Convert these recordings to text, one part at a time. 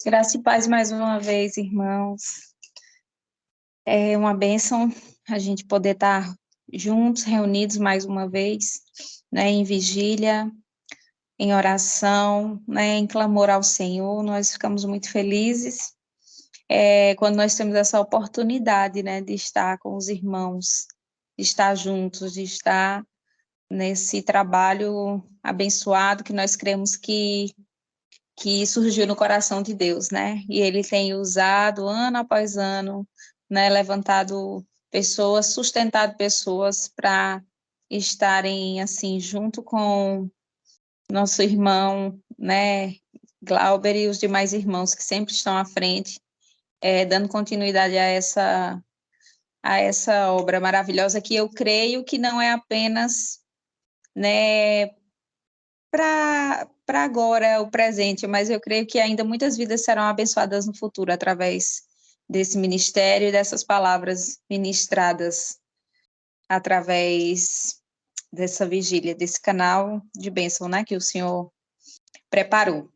Graça e paz mais uma vez, irmãos. É uma bênção a gente poder estar juntos, reunidos mais uma vez, né, em vigília, em oração, né, em clamor ao Senhor. Nós ficamos muito felizes quando nós temos essa oportunidade, né, de estar com os irmãos, de estar juntos, de estar nesse trabalho abençoado que nós cremos que surgiu no coração de Deus, né? E ele tem usado ano após ano, né, levantado pessoas, sustentado pessoas para estarem assim junto com nosso irmão, né, Glauber e os demais irmãos que sempre estão à frente, dando continuidade a essa obra maravilhosa que eu creio que não é apenas, né, para agora, o presente, mas eu creio que ainda muitas vidas serão abençoadas no futuro através desse ministério e dessas palavras ministradas através dessa vigília, desse canal de bênção, né, que o Senhor preparou.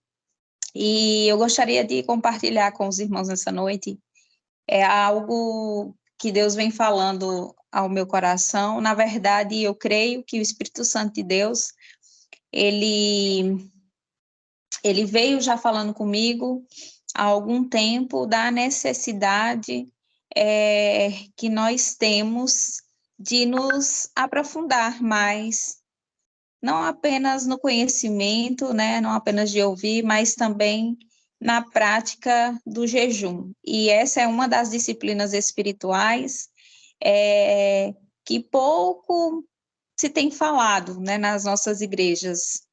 E eu gostaria de compartilhar com os irmãos nessa noite algo que Deus vem falando ao meu coração. Na verdade, eu creio que o Espírito Santo de Deus, ele veio já falando comigo há algum tempo da necessidade que nós temos de nos aprofundar mais, não apenas no conhecimento, né, não apenas de ouvir, mas também na prática do jejum. E essa é uma das disciplinas espirituais que pouco se tem falado, né, nas nossas igrejas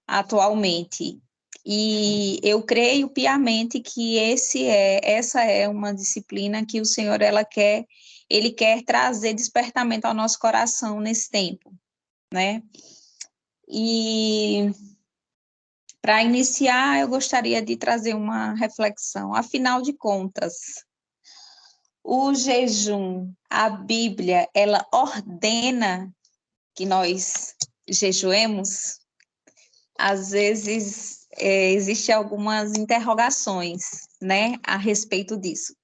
atualmente. E eu creio piamente que essa é uma disciplina que o Senhor ele quer trazer despertamento ao nosso coração nesse tempo, né? E para iniciar, eu gostaria de trazer uma reflexão. Afinal de contas, o jejum, a Bíblia, ela ordena que nós jejuemos? Às vezes existem algumas interrogações, né, a respeito disso.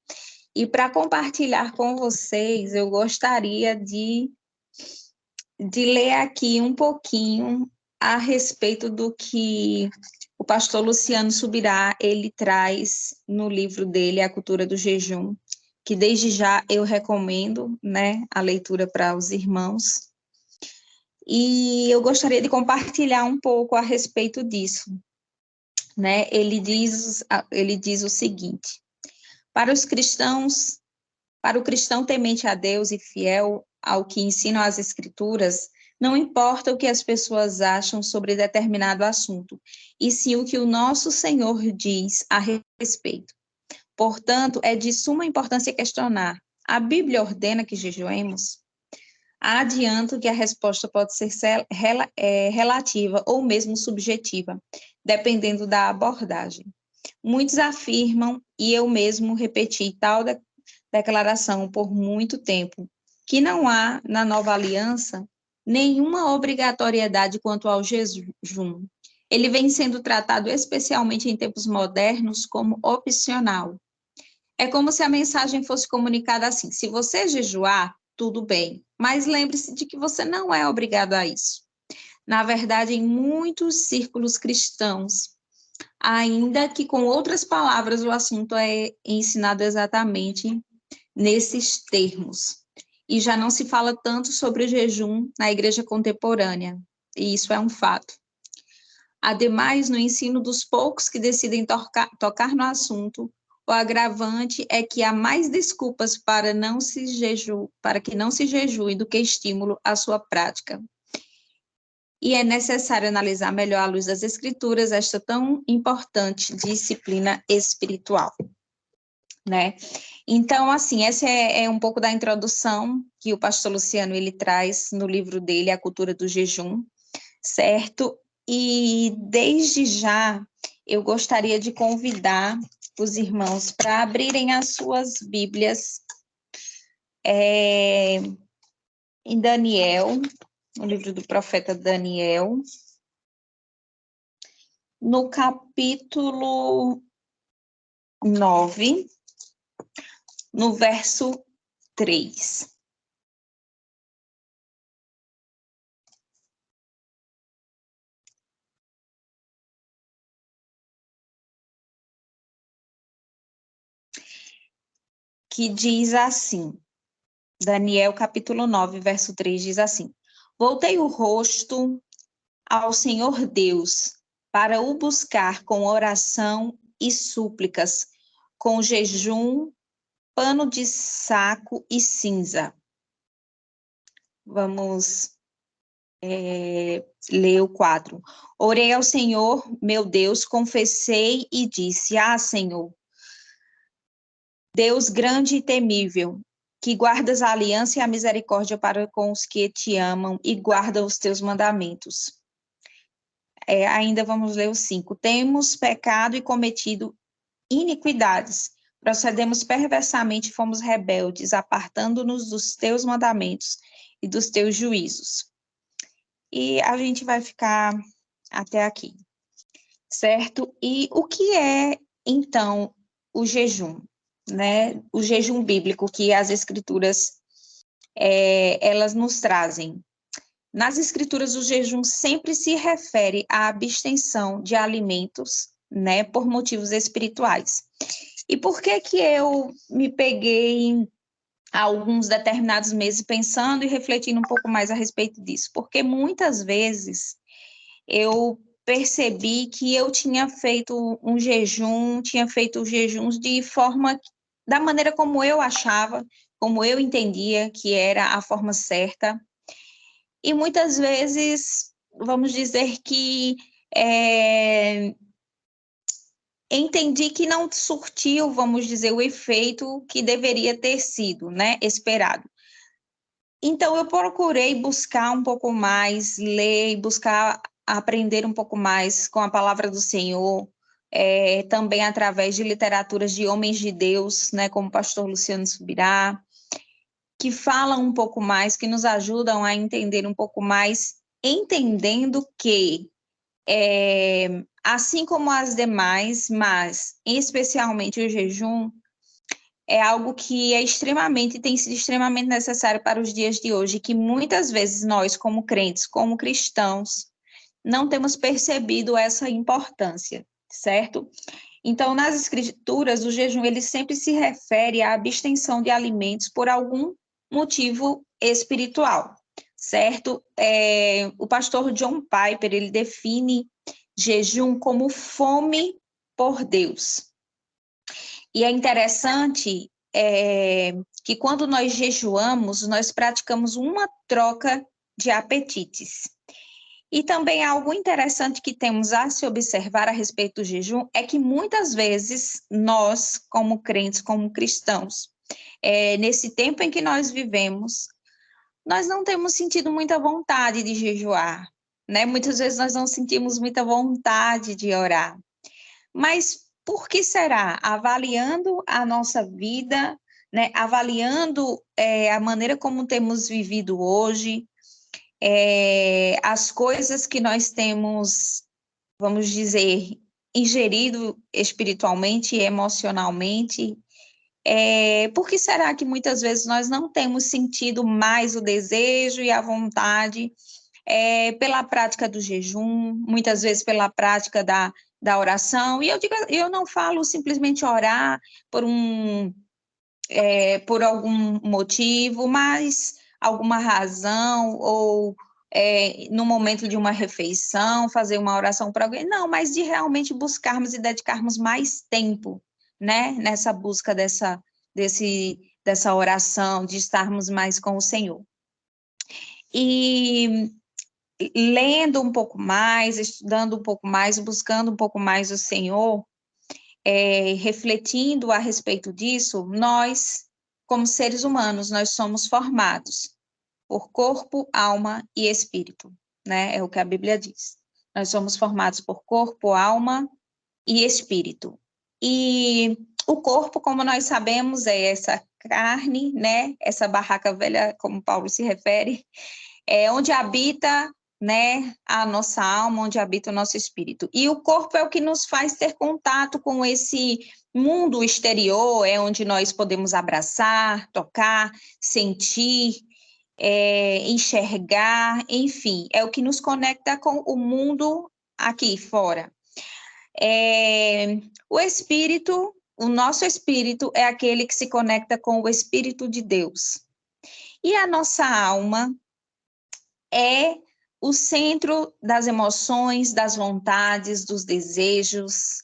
E para compartilhar com vocês, eu gostaria de ler aqui um pouquinho a respeito do que o pastor Luciano Subirá, ele traz no livro dele, A Cultura do Jejum, que desde já eu recomendo, né, a leitura para os irmãos. E eu gostaria de compartilhar um pouco a respeito disso, né? Ele diz o seguinte: para os cristãos, para o cristão temente a Deus e fiel ao que ensinam as Escrituras, não importa o que as pessoas acham sobre determinado assunto, e sim o que o nosso Senhor diz a respeito. Portanto, é de suma importância questionar: a Bíblia ordena que jejuemos? Adianto que a resposta pode ser relativa ou mesmo subjetiva, dependendo da abordagem. Muitos afirmam, e eu mesmo repeti tal declaração por muito tempo, que não há na nova aliança nenhuma obrigatoriedade quanto ao jejum. Ele vem sendo tratado especialmente em tempos modernos como opcional. É como se a mensagem fosse comunicada assim: se você jejuar, tudo bem, mas lembre-se de que você não é obrigado a isso. Na verdade, em muitos círculos cristãos, ainda que com outras palavras, o assunto é ensinado exatamente nesses termos. E já não se fala tanto sobre o jejum na igreja contemporânea, e isso é um fato. Ademais, no ensino dos poucos que decidem tocar no assunto, o agravante é que há mais desculpas para que não se jejue do que estímulo à sua prática. E é necessário analisar melhor à luz das Escrituras esta tão importante disciplina espiritual, né? Então, assim, essa é um pouco da introdução que o pastor Luciano ele traz no livro dele, A Cultura do Jejum, certo? E desde já eu gostaria de convidar os irmãos para abrirem as suas Bíblias em Daniel, no livro do profeta Daniel, no capítulo 9, no verso 3. Que diz assim, Daniel capítulo 9, verso 3 diz assim: Voltei o rosto ao Senhor Deus para o buscar com oração e súplicas, com jejum, pano de saco e cinza. Vamos ler o 4. Orei ao Senhor, meu Deus, confessei e disse: Senhor, Deus grande e temível, que guardas a aliança e a misericórdia para com os que te amam e guardam os teus mandamentos. Ainda vamos ler o 5. Temos pecado e cometido iniquidades, procedemos perversamente, fomos rebeldes, apartando-nos dos teus mandamentos e dos teus juízos. E a gente vai ficar até aqui, certo? E o que é, então, o jejum, né? O jejum bíblico que as escrituras, elas nos trazem. Nas escrituras, o jejum sempre se refere à abstenção de alimentos, né, por motivos espirituais. E por que que eu me peguei alguns determinados meses pensando e refletindo um pouco mais a respeito disso? Porque muitas vezes eu percebi que eu tinha feito um jejum, tinha feito jejuns de forma, da maneira como eu achava, como eu entendia que era a forma certa. E muitas vezes, vamos dizer que entendi que não surtiu, vamos dizer, o efeito que deveria ter sido, né, esperado. Então, eu procurei buscar um pouco mais, ler, buscar aprender um pouco mais com a palavra do Senhor, também através de literaturas de homens de Deus, né, como o pastor Luciano Subirá, que falam um pouco mais, que nos ajudam a entender um pouco mais, entendendo que assim como as demais, mas especialmente o jejum, é algo que tem sido extremamente necessário para os dias de hoje, que muitas vezes nós, como crentes, como cristãos, não temos percebido essa importância, certo? Então, nas escrituras, o jejum ele sempre se refere à abstenção de alimentos por algum motivo espiritual, certo? O pastor John Piper, ele define jejum como fome por Deus. E é interessante que quando nós jejuamos, nós praticamos uma troca de apetites. E também algo interessante que temos a se observar a respeito do jejum é que muitas vezes nós, como crentes, como cristãos, nesse tempo em que nós vivemos, nós não temos sentido muita vontade de jejuar, né? Muitas vezes nós não sentimos muita vontade de orar. Mas por que será? Avaliando a nossa vida, né? Avaliando a maneira como temos vivido hoje, as coisas que nós temos, vamos dizer, ingerido espiritualmente e emocionalmente, por que será que muitas vezes nós não temos sentido mais o desejo e a vontade pela prática do jejum, muitas vezes pela prática da oração? E eu não falo simplesmente orar por algum motivo, mas alguma razão, ou no momento de uma refeição, fazer uma oração para alguém. Não, mas de realmente buscarmos e dedicarmos mais tempo, né, nessa busca dessa oração, de estarmos mais com o Senhor. E lendo um pouco mais, estudando um pouco mais, buscando um pouco mais o Senhor, refletindo a respeito disso, nós, como seres humanos, nós somos formados por corpo, alma e espírito, né? É o que a Bíblia diz. Nós somos formados por corpo, alma e espírito. E o corpo, como nós sabemos, é essa carne, né? Essa barraca velha, como Paulo se refere, onde habita né, a nossa alma, onde habita o nosso espírito. E o corpo é o que nos faz ter contato com esse mundo exterior, é onde nós podemos abraçar, tocar, sentir, enxergar, enfim, é o que nos conecta com o mundo aqui fora. O espírito, o nosso espírito é aquele que se conecta com o Espírito de Deus. E a nossa alma é o centro das emoções, das vontades, dos desejos.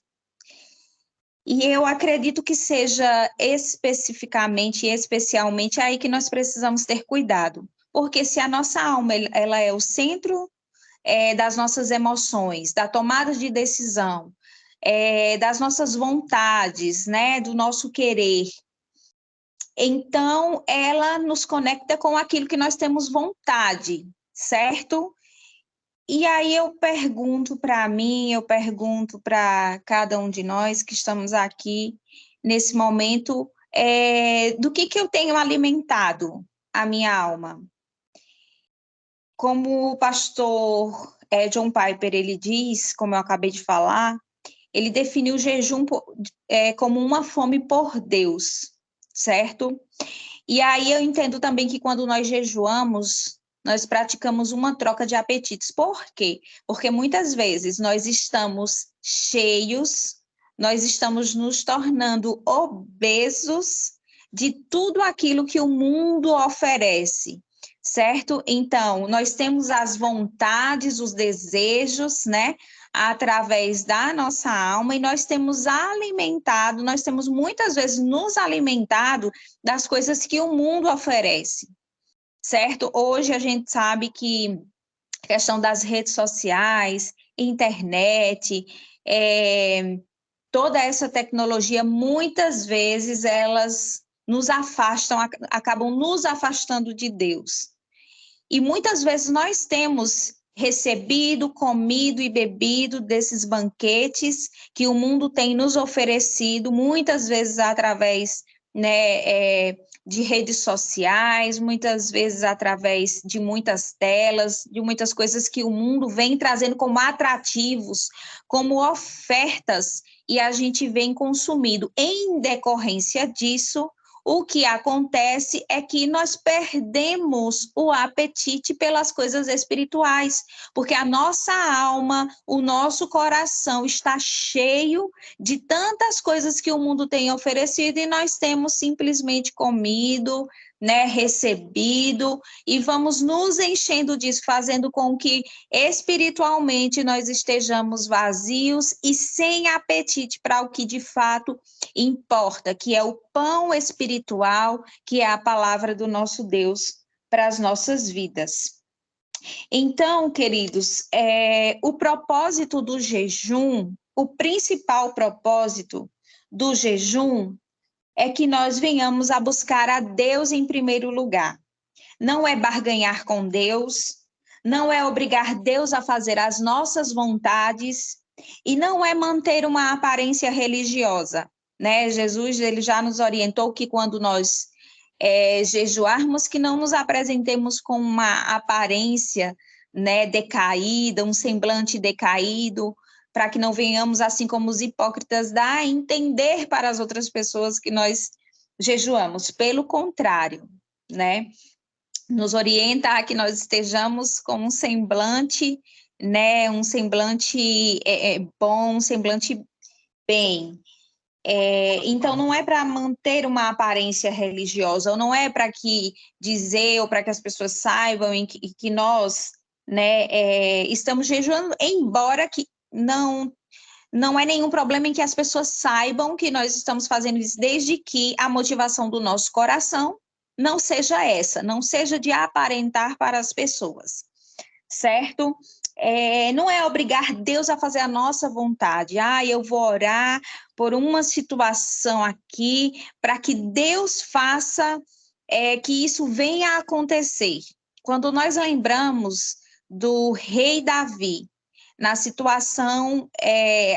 E eu acredito que seja especificamente e especialmente aí que nós precisamos ter cuidado. Porque se a nossa alma ela é o centro das nossas emoções, da tomada de decisão, das nossas vontades, né, do nosso querer, então ela nos conecta com aquilo que nós temos vontade, certo? E aí eu pergunto para mim, eu pergunto para cada um de nós que estamos aqui nesse momento, do que eu tenho alimentado a minha alma? Como o pastor John Piper, ele diz, como eu acabei de falar, ele definiu o jejum como uma fome por Deus, certo? E aí eu entendo também que quando nós jejuamos, nós praticamos uma troca de apetites. Por quê? Porque muitas vezes nós estamos cheios, nós estamos nos tornando obesos de tudo aquilo que o mundo oferece, certo? Então, nós temos as vontades, os desejos, né? Através da nossa alma, e nós temos alimentado, nós temos muitas vezes nos alimentado das coisas que o mundo oferece, certo? Hoje a gente sabe que a questão das redes sociais, internet, toda essa tecnologia, muitas vezes elas nos afastam, acabam nos afastando de Deus. E muitas vezes nós temos recebido, comido e bebido desses banquetes que o mundo tem nos oferecido, muitas vezes através, né, de redes sociais, muitas vezes através de muitas telas, de muitas coisas que o mundo vem trazendo como atrativos, como ofertas, e a gente vem consumindo. Em decorrência disso, o que acontece é que nós perdemos o apetite pelas coisas espirituais, porque a nossa alma, o nosso coração está cheio de tantas coisas que o mundo tem oferecido e nós temos simplesmente comido, né, recebido, e vamos nos enchendo disso, fazendo com que espiritualmente nós estejamos vazios e sem apetite para o que de fato importa, que é o pão espiritual, que é a palavra do nosso Deus para as nossas vidas. Então, queridos, o propósito do jejum, o principal propósito do jejum é que nós venhamos a buscar a Deus em primeiro lugar. Não é barganhar com Deus, não é obrigar Deus a fazer as nossas vontades e não é manter uma aparência religiosa, né? Jesus, ele já nos orientou que quando nós jejuarmos, que não nos apresentemos com uma aparência, né, decaída, um semblante decaído, para que não venhamos, assim como os hipócritas, dar a entender para as outras pessoas que nós jejuamos. Pelo contrário, né? Nos orienta a que nós estejamos com um semblante, né, um semblante bom, um semblante bem. Então, não é para manter uma aparência religiosa, ou não é para que dizer, ou para que as pessoas saibam que nós, né, estamos jejuando, embora que não é nenhum problema em que as pessoas saibam que nós estamos fazendo isso, desde que a motivação do nosso coração não seja essa, não seja de aparentar para as pessoas, certo? Não é obrigar Deus a fazer a nossa vontade. Eu vou orar por uma situação aqui, para que Deus faça que isso venha a acontecer. Quando nós lembramos do rei Davi, na situação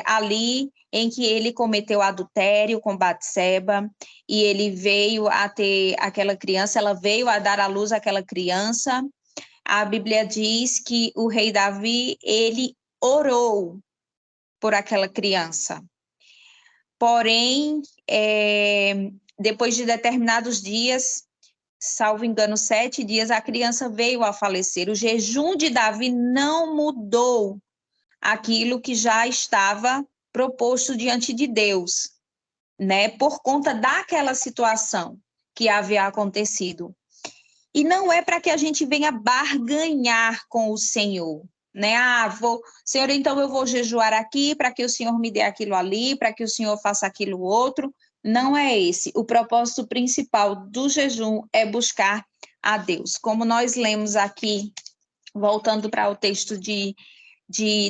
ali em que ele cometeu adultério com Batseba, e ele veio a ter aquela criança, ela veio a dar à luz aquela criança, a Bíblia diz que o rei Davi, ele orou por aquela criança. Porém, depois de determinados dias, salvo engano, 7 dias, a criança veio a falecer. O jejum de Davi não mudou aquilo que já estava proposto diante de Deus, né? Por conta daquela situação que havia acontecido. E não é para que a gente venha barganhar com o Senhor, né? Senhor, então eu vou jejuar aqui para que o Senhor me dê aquilo ali, para que o Senhor faça aquilo outro. Não é esse. O propósito principal do jejum é buscar a Deus. Como nós lemos aqui, voltando para o texto de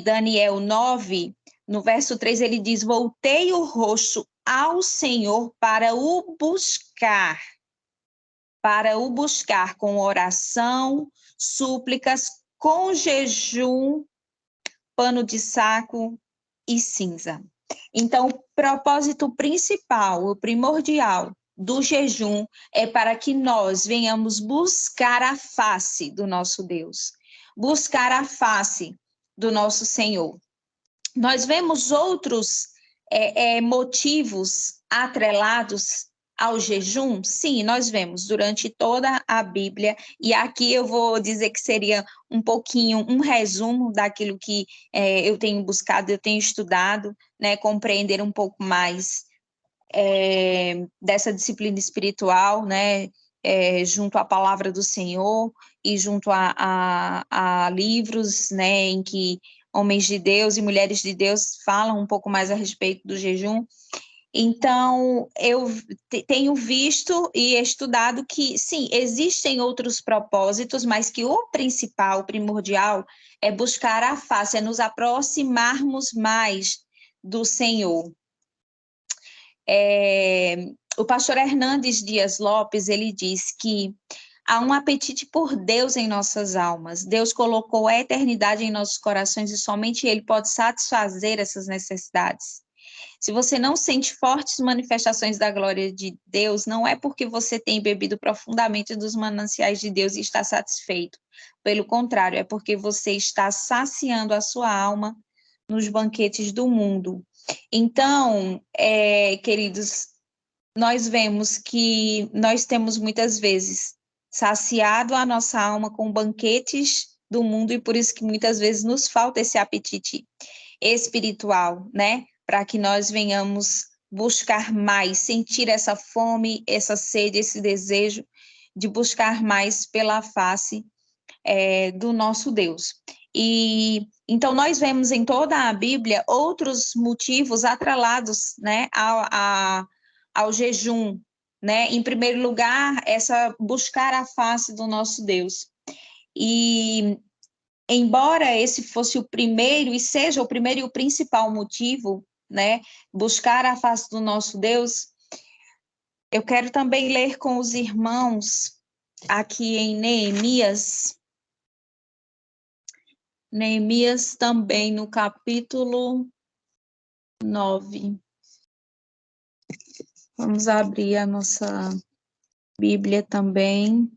Daniel 9, no verso 3, ele diz: voltei o rosto ao Senhor para o buscar com oração, súplicas, com jejum, pano de saco e cinza. Então, o propósito principal, o primordial do jejum é para que nós venhamos buscar a face do nosso Deus, buscar a face do nosso Senhor. Nós vemos outros motivos atrelados ao jejum? Sim, nós vemos durante toda a Bíblia, e aqui eu vou dizer que seria um pouquinho um resumo daquilo que eu tenho buscado, eu tenho estudado, né, compreender um pouco mais dessa disciplina espiritual, né, junto à palavra do Senhor e junto a livros, né, em que homens de Deus e mulheres de Deus falam um pouco mais a respeito do jejum. Então, eu tenho visto e estudado que, sim, existem outros propósitos, mas que o principal, o primordial, é buscar a face, é nos aproximarmos mais do Senhor. O pastor Hernandes Dias Lopes, ele diz que há um apetite por Deus em nossas almas. Deus colocou a eternidade em nossos corações e somente Ele pode satisfazer essas necessidades. Se você não sente fortes manifestações da glória de Deus, não é porque você tem bebido profundamente dos mananciais de Deus e está satisfeito. Pelo contrário, é porque você está saciando a sua alma nos banquetes do mundo. Então, queridos, nós vemos que nós temos muitas vezes saciado a nossa alma com banquetes do mundo e por isso que muitas vezes nos falta esse apetite espiritual, né? Para que nós venhamos buscar mais, sentir essa fome, essa sede, esse desejo de buscar mais pela face do nosso Deus. E então nós vemos em toda a Bíblia outros motivos atrelados, né, ao jejum, né? Em primeiro lugar, essa buscar a face do nosso Deus. E embora esse fosse o primeiro e seja o primeiro e o principal motivo, né, buscar a face do nosso Deus, eu quero também ler com os irmãos aqui em Neemias também no capítulo 9. Vamos abrir a nossa Bíblia também.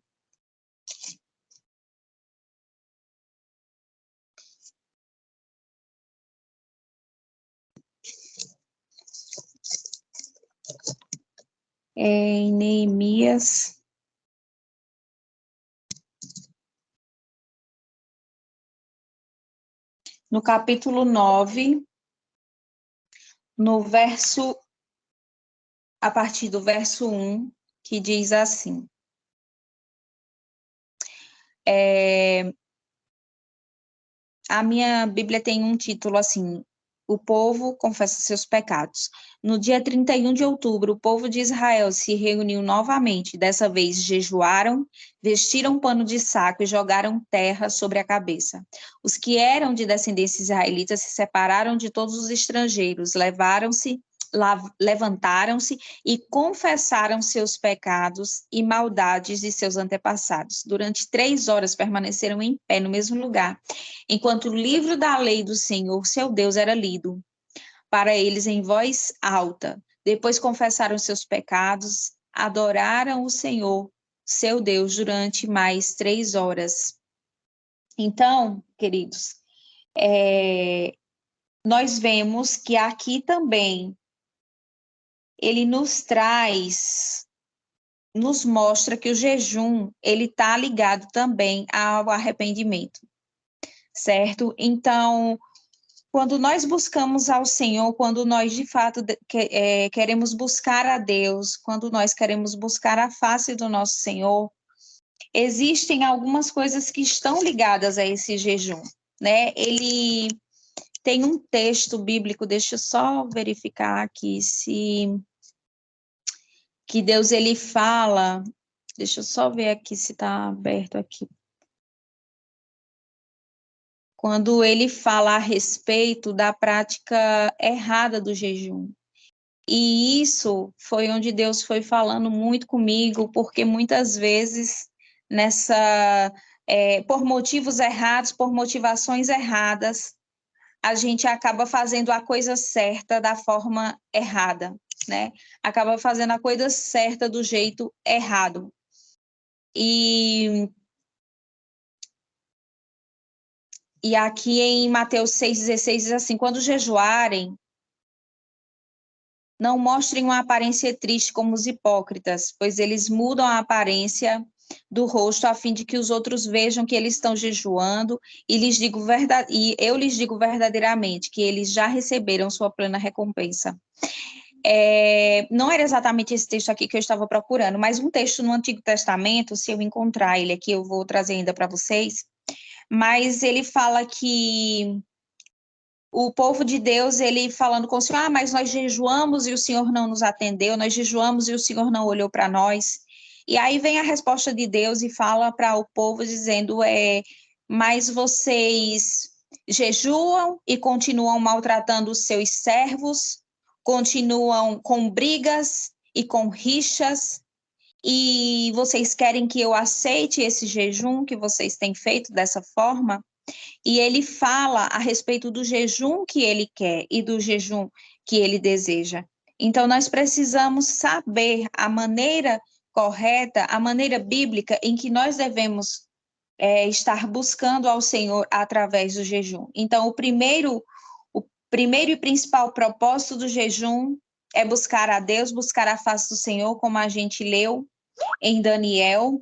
Em Neemias, no capítulo 9, a partir do verso 1, que diz assim: a minha Bíblia tem um título assim: O povo confessa seus pecados. No dia 31 de outubro, o povo de Israel se reuniu novamente. Dessa vez, jejuaram, vestiram pano de saco e jogaram terra sobre a cabeça. Os que eram de descendência israelita se separaram de todos os estrangeiros, levantaram-se e confessaram seus pecados e maldades de seus antepassados. Durante 3 horas permaneceram em pé no mesmo lugar, enquanto o livro da lei do Senhor, seu Deus, era lido para eles em voz alta. Depois confessaram seus pecados, adoraram o Senhor, seu Deus, durante mais 3 horas. Então, queridos, nós vemos que aqui também ele nos mostra que o jejum, ele está ligado também ao arrependimento, certo? Então, quando nós buscamos ao Senhor, quando nós de fato queremos buscar a Deus, quando nós queremos buscar a face do nosso Senhor, existem algumas coisas que estão ligadas a esse jejum, né? Ele tem um texto bíblico, deixa eu só verificar aqui se que Deus ele fala, deixa eu só ver aqui se está aberto aqui. Quando ele fala a respeito da prática errada do jejum. E isso foi onde Deus foi falando muito comigo, porque muitas vezes por motivos errados, por motivações erradas, a gente acaba fazendo a coisa certa da forma errada, né? Acaba fazendo a coisa certa do jeito errado. E aqui em Mateus 6,16 diz assim: quando jejuarem, não mostrem uma aparência triste como os hipócritas, pois eles mudam a aparência do rosto a fim de que os outros vejam que eles estão jejuando, e eu lhes digo verdadeiramente que eles já receberam sua plena recompensa. Não era exatamente esse texto aqui que eu estava procurando, mas um texto no Antigo Testamento, se eu encontrar ele aqui, eu vou trazer ainda para vocês, mas ele fala que o povo de Deus, ele falando com o Senhor, mas nós jejuamos e o Senhor não nos atendeu, nós jejuamos e o Senhor não olhou para nós. E aí vem a resposta de Deus e fala para o povo dizendo, mas vocês jejuam e continuam maltratando os seus servos, continuam com brigas e com rixas, e vocês querem que eu aceite esse jejum que vocês têm feito dessa forma? E ele fala a respeito do jejum que ele quer e do jejum que ele deseja. Então, nós precisamos saber a maneira correta, a maneira bíblica em que nós devemos estar buscando ao Senhor através do jejum. Então, o primeiro e principal propósito do jejum é buscar a Deus, buscar a face do Senhor, como a gente leu em Daniel.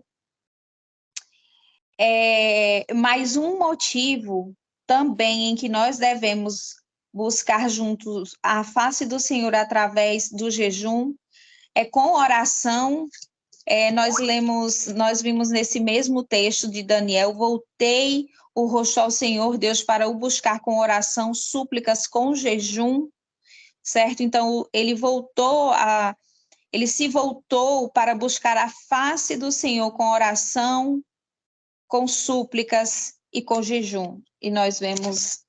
Mais um motivo também em que nós devemos buscar juntos a face do Senhor através do jejum é com oração. Nós vimos nesse mesmo texto de Daniel, voltei o rosto ao Senhor Deus para o buscar com oração, súplicas com jejum, certo? Então ele se voltou para buscar a face do Senhor com oração, com súplicas e com jejum. E nós vemos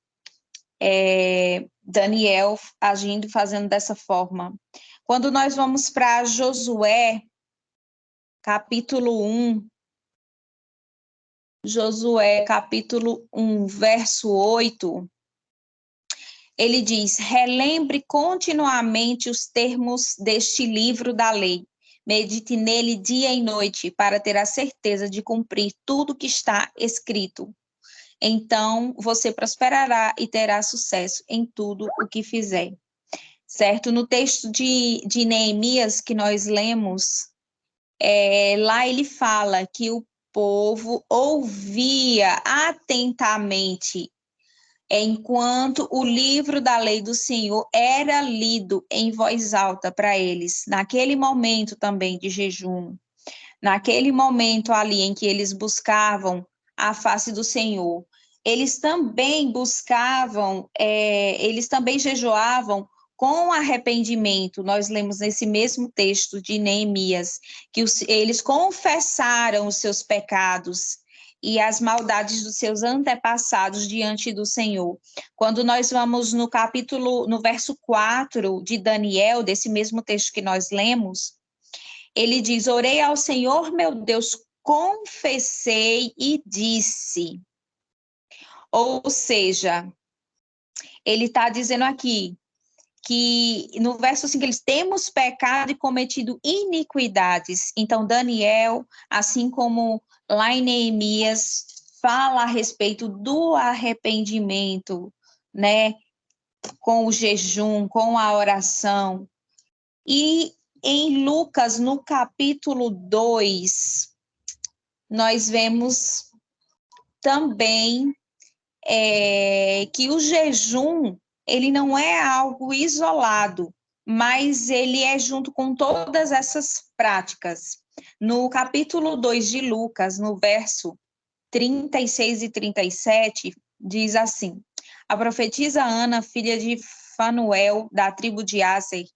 Daniel agindo, fazendo dessa forma. Quando nós vamos para Josué, capítulo 1, Josué, capítulo 1, verso 8, ele diz, relembre continuamente os termos deste livro da lei, medite nele dia e noite, para ter a certeza de cumprir tudo que está escrito. Então, você prosperará e terá sucesso em tudo o que fizer. Certo? No texto de Neemias que nós lemos, lá ele fala que o povo ouvia atentamente enquanto o livro da lei do Senhor era lido em voz alta para eles, naquele momento também de jejum, naquele momento ali em que eles buscavam a face do Senhor. Eles também eles também jejuavam com arrependimento. Nós lemos nesse mesmo texto de Neemias, que eles confessaram os seus pecados e as maldades dos seus antepassados diante do Senhor. Quando nós vamos no verso 4 de Daniel, desse mesmo texto que nós lemos, ele diz, orei ao Senhor, meu Deus, confessei e disse. Ou seja, ele está dizendo aqui que no verso 5 eles temos pecado e cometido iniquidades. Então, Daniel, assim como lá em Neemias, fala a respeito do arrependimento, né? Com o jejum, com a oração. E em Lucas, no capítulo 2, nós vemos também que o jejum, ele não é algo isolado, mas ele é junto com todas essas práticas. No capítulo 2 de Lucas, no verso 36 e 37, diz assim: a profetisa Ana, filha de Fanuel, da tribo de Áser,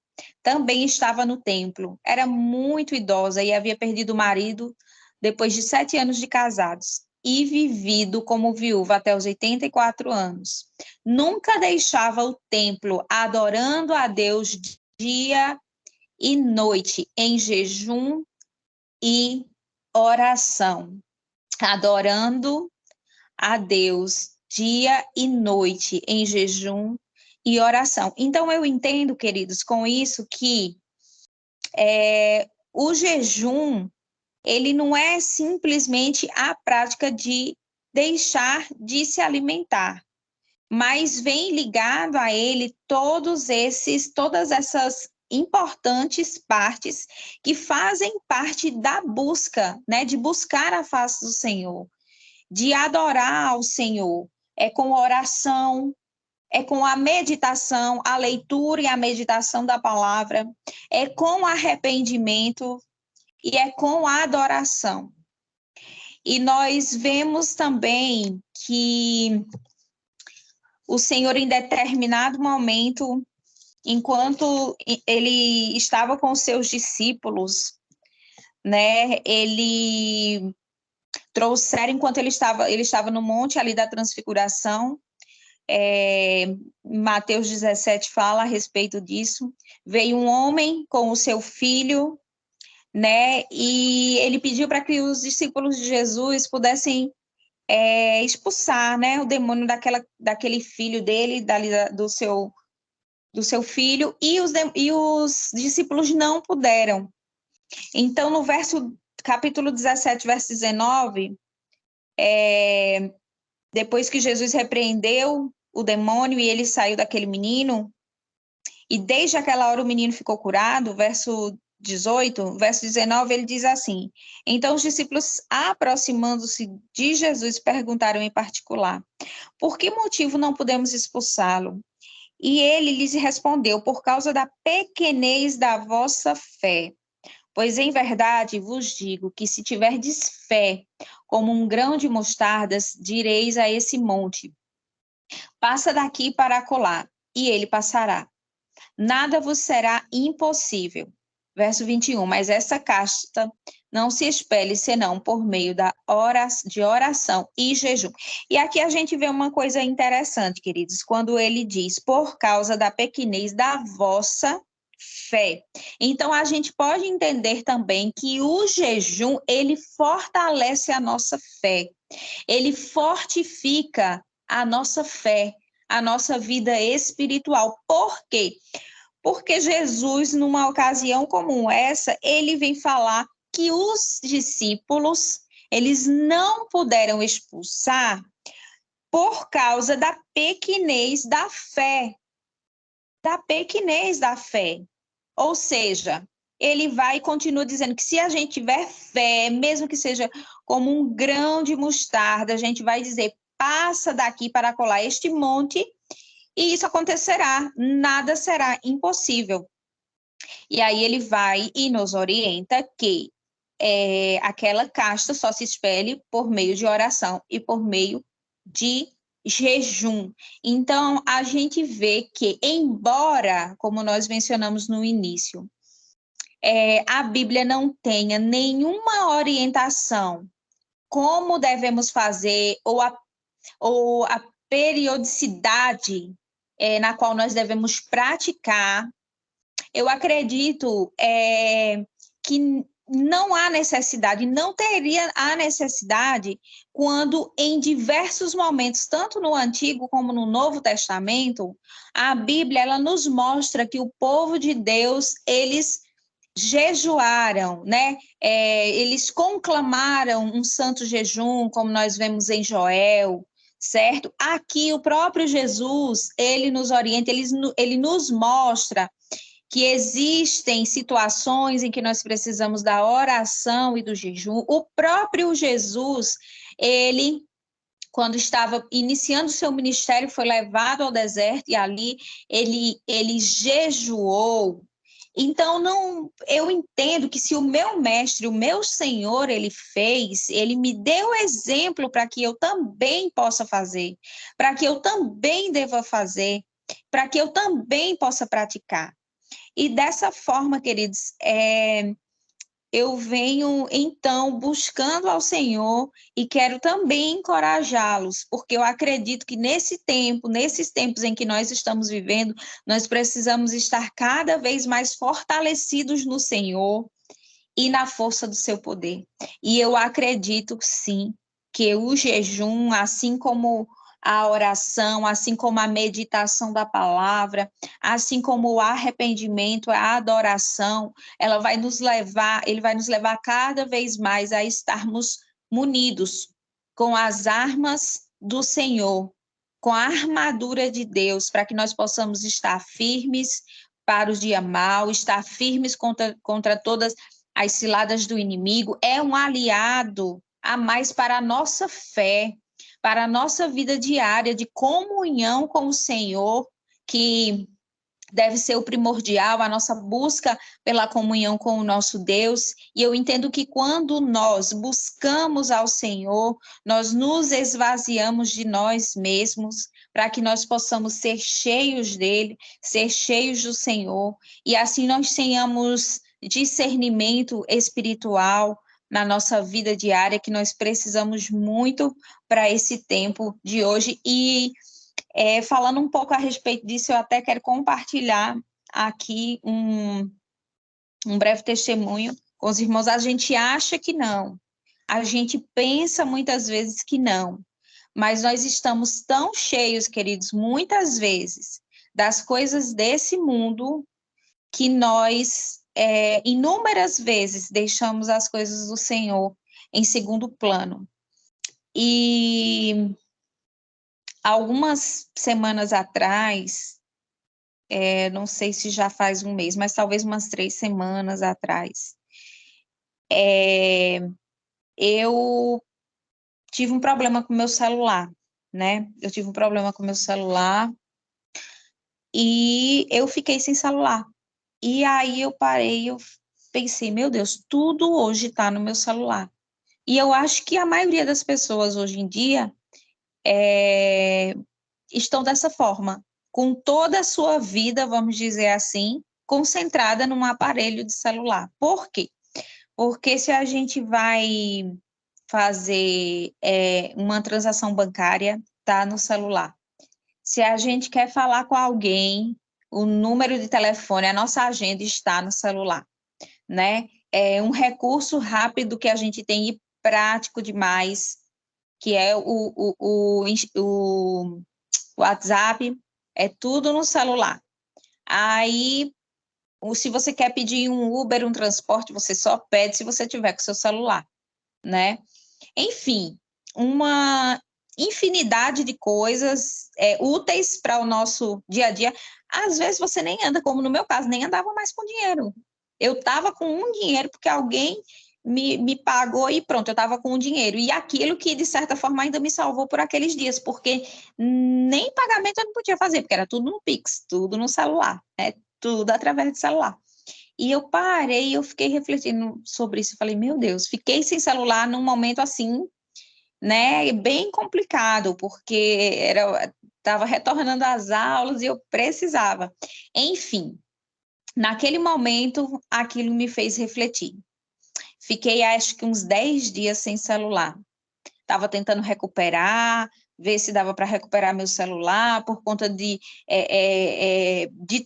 também estava no templo. Era muito idosa e havia perdido o marido depois de 7 anos de casados e vivido como viúva até os 84 anos. Nunca deixava o templo, adorando a Deus dia e noite, em jejum e oração. Adorando a Deus dia e noite, em jejum e oração. Então, eu entendo, queridos, com isso que o jejum, ele não é simplesmente a prática de deixar de se alimentar, mas vem ligado a ele todas essas importantes partes que fazem parte da busca, né, de buscar a face do Senhor, de adorar ao Senhor. É com oração, é com a meditação, a leitura e a meditação da palavra, é com arrependimento e é com a adoração. E nós vemos também que o Senhor, em determinado momento, enquanto ele estava com os seus discípulos, né, ele trouxeram, enquanto ele estava no monte ali da transfiguração, Mateus 17 fala a respeito disso, veio um homem com o seu filho, né, e ele pediu para que os discípulos de Jesus pudessem expulsar, né, o demônio daquele filho dele, do seu filho, e os discípulos não puderam. Então, no capítulo 17, verso 19, depois que Jesus repreendeu o demônio e ele saiu daquele menino, e desde aquela hora o menino ficou curado, verso 18, verso 19, ele diz assim: então os discípulos, aproximando-se de Jesus, perguntaram em particular: por que motivo não podemos expulsá-lo? E ele lhes respondeu: por causa da pequenez da vossa fé. Pois em verdade vos digo que se tiverdes fé como um grão de mostardas, direis a esse monte: passa daqui para acolá, e ele passará. Nada vos será impossível. Verso 21, mas essa casta não se expele senão por meio de oração e jejum. E aqui a gente vê uma coisa interessante, queridos, quando ele diz, por causa da pequenez da vossa fé. Então, a gente pode entender também que o jejum, ele fortalece a nossa fé, ele fortifica a nossa fé, a nossa vida espiritual. Por quê? Porque Jesus, numa ocasião como essa, ele vem falar que os discípulos, eles não puderam expulsar por causa da pequenez da fé. Da pequenez da fé. Ou seja, ele vai e continua dizendo que se a gente tiver fé, mesmo que seja como um grão de mostarda, a gente vai dizer, passa daqui para colar este monte, e isso acontecerá, nada será impossível. E aí ele vai e nos orienta que aquela casta só se expele por meio de oração e por meio de jejum. Então, a gente vê que, embora, como nós mencionamos no início, a Bíblia não tenha nenhuma orientação como devemos fazer ou a periodicidade na qual nós devemos praticar, eu acredito que não há necessidade, não teria a necessidade quando em diversos momentos, tanto no Antigo como no Novo Testamento, a Bíblia ela nos mostra que o povo de Deus, eles jejuaram, né? Eles conclamaram um santo jejum, como nós vemos em Joel, certo? Aqui o próprio Jesus, ele nos orienta, ele nos mostra que existem situações em que nós precisamos da oração e do jejum. O próprio Jesus, ele, quando estava iniciando seu ministério, foi levado ao deserto e ali ele jejuou. Então, não, eu entendo que se o meu mestre, o meu Senhor, ele fez, ele me deu exemplo para que eu também possa fazer, para que eu também deva fazer, para que eu também possa praticar. E dessa forma, queridos, eu venho, então, buscando ao Senhor e quero também encorajá-los, porque eu acredito que nesse tempo, nesses tempos em que nós estamos vivendo, nós precisamos estar cada vez mais fortalecidos no Senhor e na força do seu poder. E eu acredito, sim, que o jejum, assim como a oração, assim como a meditação da palavra, assim como o arrependimento, a adoração, ele vai nos levar cada vez mais a estarmos munidos com as armas do Senhor, com a armadura de Deus, para que nós possamos estar firmes para o dia mau, estar firmes contra todas as ciladas do inimigo, é um aliado a mais para a nossa fé, para a nossa vida diária de comunhão com o Senhor, que deve ser o primordial, a nossa busca pela comunhão com o nosso Deus. E eu entendo que quando nós buscamos ao Senhor, nós nos esvaziamos de nós mesmos, para que nós possamos ser cheios dele, ser cheios do Senhor, e assim nós tenhamos discernimento espiritual na nossa vida diária, que nós precisamos muito para esse tempo de hoje. E falando um pouco a respeito disso, eu até quero compartilhar aqui um breve testemunho com os irmãos. A gente acha que não, a gente pensa muitas vezes que não, mas nós estamos tão cheios, queridos, muitas vezes, das coisas desse mundo, que nós, inúmeras vezes, deixamos as coisas do Senhor em segundo plano. E algumas semanas atrás, não sei se já faz um mês, mas talvez umas 3 semanas atrás, eu tive um problema com o meu celular, né? Eu tive um problema com o meu celular e eu fiquei sem celular. E aí eu parei, eu pensei, meu Deus, tudo hoje está no meu celular. E eu acho que a maioria das pessoas hoje em dia estão dessa forma, com toda a sua vida, vamos dizer assim, concentrada num aparelho de celular. Por quê? Porque se a gente vai fazer uma transação bancária, tá no celular. Se a gente quer falar com alguém, o número de telefone, a nossa agenda está no celular, né? É um recurso rápido que a gente tem e prático demais, que é o WhatsApp, é tudo no celular. Aí, se você quer pedir um Uber, um transporte, você só pede se você tiver com seu celular, né? Enfim, uma infinidade de coisas úteis para o nosso dia a dia. Às vezes você nem anda, como no meu caso, nem andava mais com dinheiro. Eu estava com um dinheiro porque alguém me pagou e pronto, eu estava com um dinheiro. E aquilo que, de certa forma, ainda me salvou por aqueles dias, porque nem pagamento eu não podia fazer, porque era tudo no Pix, tudo no celular, né? Tudo através do celular. E eu parei, eu fiquei refletindo sobre isso, falei, meu Deus, fiquei sem celular num momento assim, né, bem complicado, porque estava retornando às aulas e eu precisava. Enfim, naquele momento, aquilo me fez refletir. Fiquei, acho que uns 10 dias sem celular. Estava tentando recuperar, ver se dava para recuperar meu celular, por conta de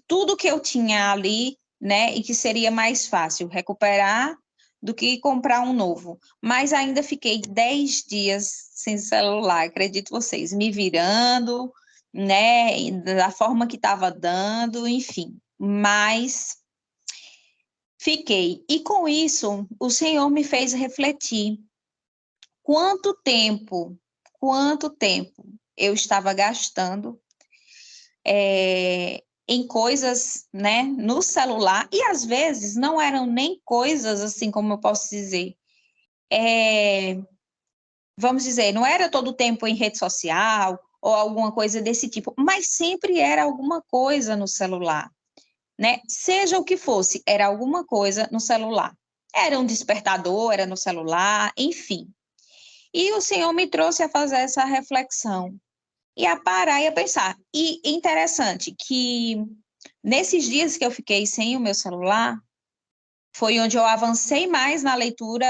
tudo que eu tinha ali, né? E que seria mais fácil recuperar do que comprar um novo. Mas ainda fiquei 10 dias sem celular, acredito vocês, me virando, né? Da forma que estava dando, enfim. Mas Fiquei. E com isso, o Senhor me fez refletir quanto tempo eu estava gastando em coisas, né, no celular, e às vezes não eram nem coisas assim, como eu posso dizer, é, vamos dizer, não era todo o tempo em rede social ou alguma coisa desse tipo, mas sempre era alguma coisa no celular, né? Seja o que fosse, era alguma coisa no celular. Era um despertador, era no celular, enfim. E o Senhor me trouxe a fazer essa reflexão e a parar e a pensar. E interessante que nesses dias que eu fiquei sem o meu celular, foi onde eu avancei mais na leitura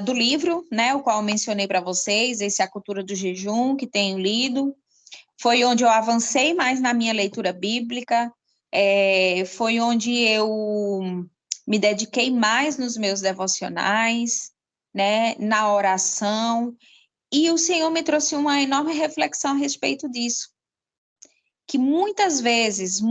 do livro, né, o qual eu mencionei para vocês, esse é A Cultura do Jejum, que tenho lido. Foi onde eu avancei mais na minha leitura bíblica, foi onde eu me dediquei mais nos meus devocionais, né, na oração, e o Senhor me trouxe uma enorme reflexão a respeito disso, que muitas vezes,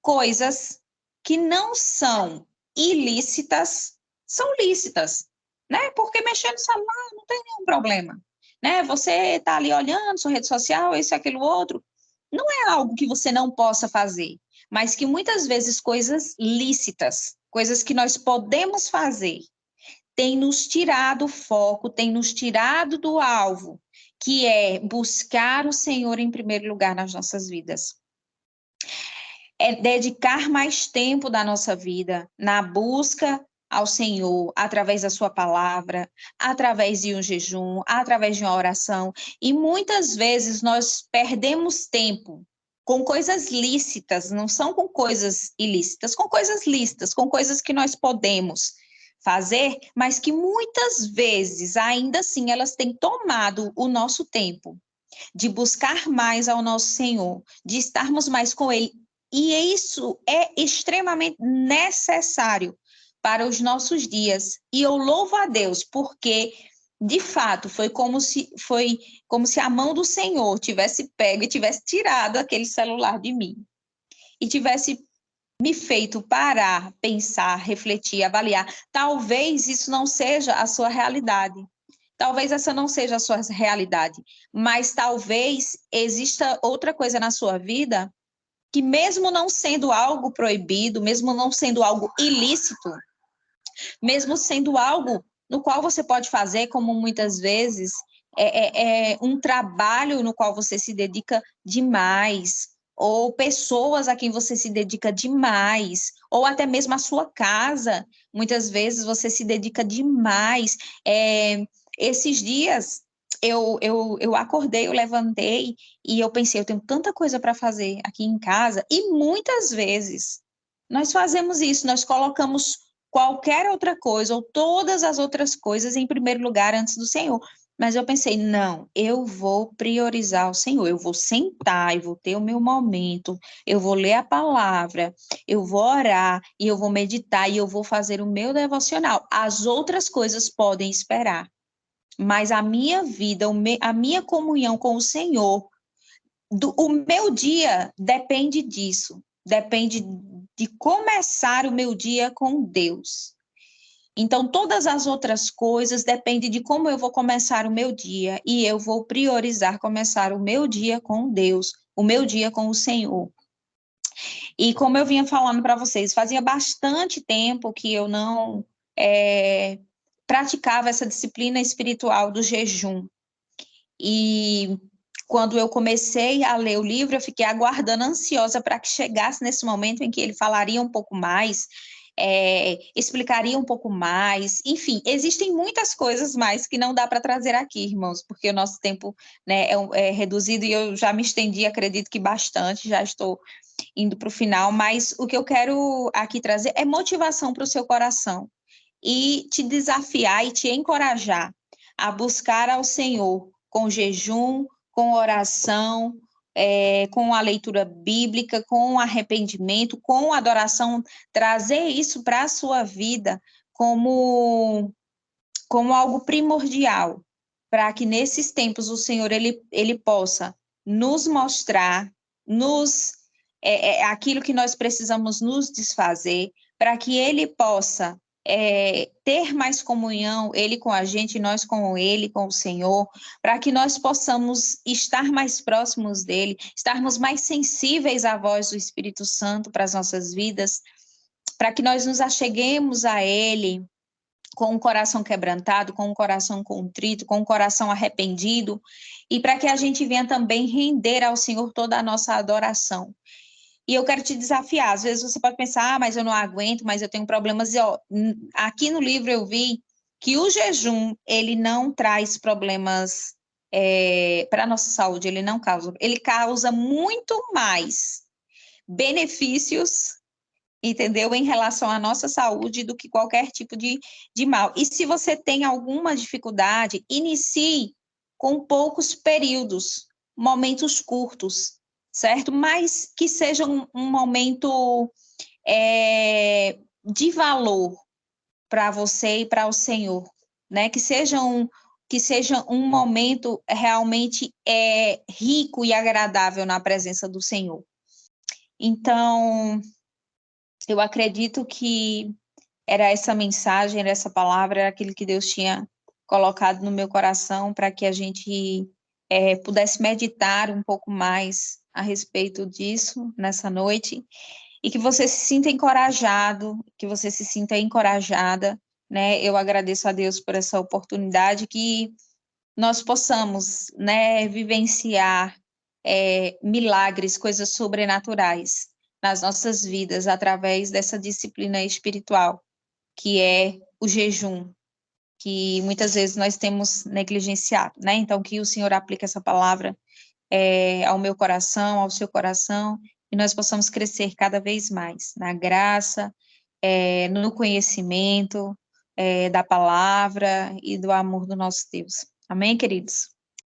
coisas que não são ilícitas são lícitas, né? Porque mexer no celular não tem nenhum problema, né? Você está ali olhando sua rede social, isso, aquilo, outro, não é algo que você não possa fazer, mas que muitas vezes coisas lícitas, coisas que nós podemos fazer, tem nos tirado o foco, tem nos tirado do alvo, que é buscar o Senhor em primeiro lugar nas nossas vidas. É dedicar mais tempo da nossa vida na busca ao Senhor, através da sua palavra, através de um jejum, através de uma oração. E muitas vezes nós perdemos tempo com coisas lícitas, não são com coisas ilícitas, com coisas lícitas, com coisas que nós podemos fazer, mas que muitas vezes, ainda assim, elas têm tomado o nosso tempo de buscar mais ao nosso Senhor, de estarmos mais com Ele. E isso é extremamente necessário para os nossos dias. E eu louvo a Deus, porque, de fato, foi como se a mão do Senhor tivesse pego e tivesse tirado aquele celular de mim. E tivesse me feito parar, pensar, refletir, avaliar. Talvez isso não seja a sua realidade. Talvez essa não seja a sua realidade, mas talvez exista outra coisa na sua vida que, mesmo não sendo algo proibido, mesmo não sendo algo ilícito, mesmo sendo algo no qual você pode fazer, como muitas vezes é um trabalho no qual você se dedica demais, ou pessoas a quem você se dedica demais, ou até mesmo a sua casa, muitas vezes você se dedica demais. Esses dias eu acordei, eu levantei e eu pensei, eu tenho tanta coisa para fazer aqui em casa, e muitas vezes nós fazemos isso, nós colocamos qualquer outra coisa ou todas as outras coisas em primeiro lugar antes do Senhor. Mas eu pensei, não, eu vou priorizar o Senhor, eu vou sentar, eu vou ter o meu momento, eu vou ler a palavra, eu vou orar e eu vou meditar e eu vou fazer o meu devocional. As outras coisas podem esperar, mas a minha vida, a minha comunhão com o Senhor, o meu dia depende disso, depende de começar o meu dia com Deus. Então, todas as outras coisas dependem de como eu vou começar o meu dia, e eu vou priorizar começar o meu dia com Deus, o meu dia com o Senhor. E como eu vinha falando para vocês, fazia bastante tempo que eu não praticava essa disciplina espiritual do jejum. E quando eu comecei a ler o livro, eu fiquei aguardando ansiosa para que chegasse nesse momento em que ele falaria um pouco mais, explicaria um pouco mais. Enfim, existem muitas coisas mais que não dá para trazer aqui, irmãos, porque o nosso tempo, né, é reduzido e eu já me estendi, acredito que bastante, já estou indo para o final, mas o que eu quero aqui trazer é motivação para o seu coração e te desafiar e te encorajar a buscar ao Senhor com jejum, com oração, com a leitura bíblica, com arrependimento, com adoração, trazer isso para a sua vida como algo primordial, para que nesses tempos o Senhor ele possa nos mostrar, nos é aquilo que nós precisamos nos desfazer para que Ele possa ter mais comunhão, Ele com a gente, nós com Ele, com o Senhor, para que nós possamos estar mais próximos dEle, estarmos mais sensíveis à voz do Espírito Santo para as nossas vidas, para que nós nos acheguemos a Ele com o coração quebrantado, com o coração contrito, com o coração arrependido, e para que a gente venha também render ao Senhor toda a nossa adoração. E eu quero te desafiar, às vezes você pode pensar, mas eu não aguento, mas eu tenho problemas. E, ó, aqui no livro eu vi que o jejum, ele não traz problemas para a nossa saúde, ele causa muito mais benefícios, entendeu? Em relação à nossa saúde do que qualquer tipo de mal. E se você tem alguma dificuldade, inicie com poucos períodos, momentos curtos, certo? Mas que seja um momento de valor para você e para o Senhor, né? Que seja um momento realmente rico e agradável na presença do Senhor. Então, eu acredito que era essa mensagem, era essa palavra, era aquilo que Deus tinha colocado no meu coração para que a gente pudesse meditar um pouco mais a respeito disso nessa noite e que você se sinta encorajado, que você se sinta encorajada, né? Eu agradeço a Deus por essa oportunidade, que nós possamos, né, vivenciar milagres, coisas sobrenaturais nas nossas vidas através dessa disciplina espiritual, que é o jejum, que muitas vezes nós temos negligenciado, né? Então, que o Senhor aplique essa palavra ao meu coração, ao seu coração, e nós possamos crescer cada vez mais na graça, no conhecimento da palavra e do amor do nosso Deus. Amém, queridos?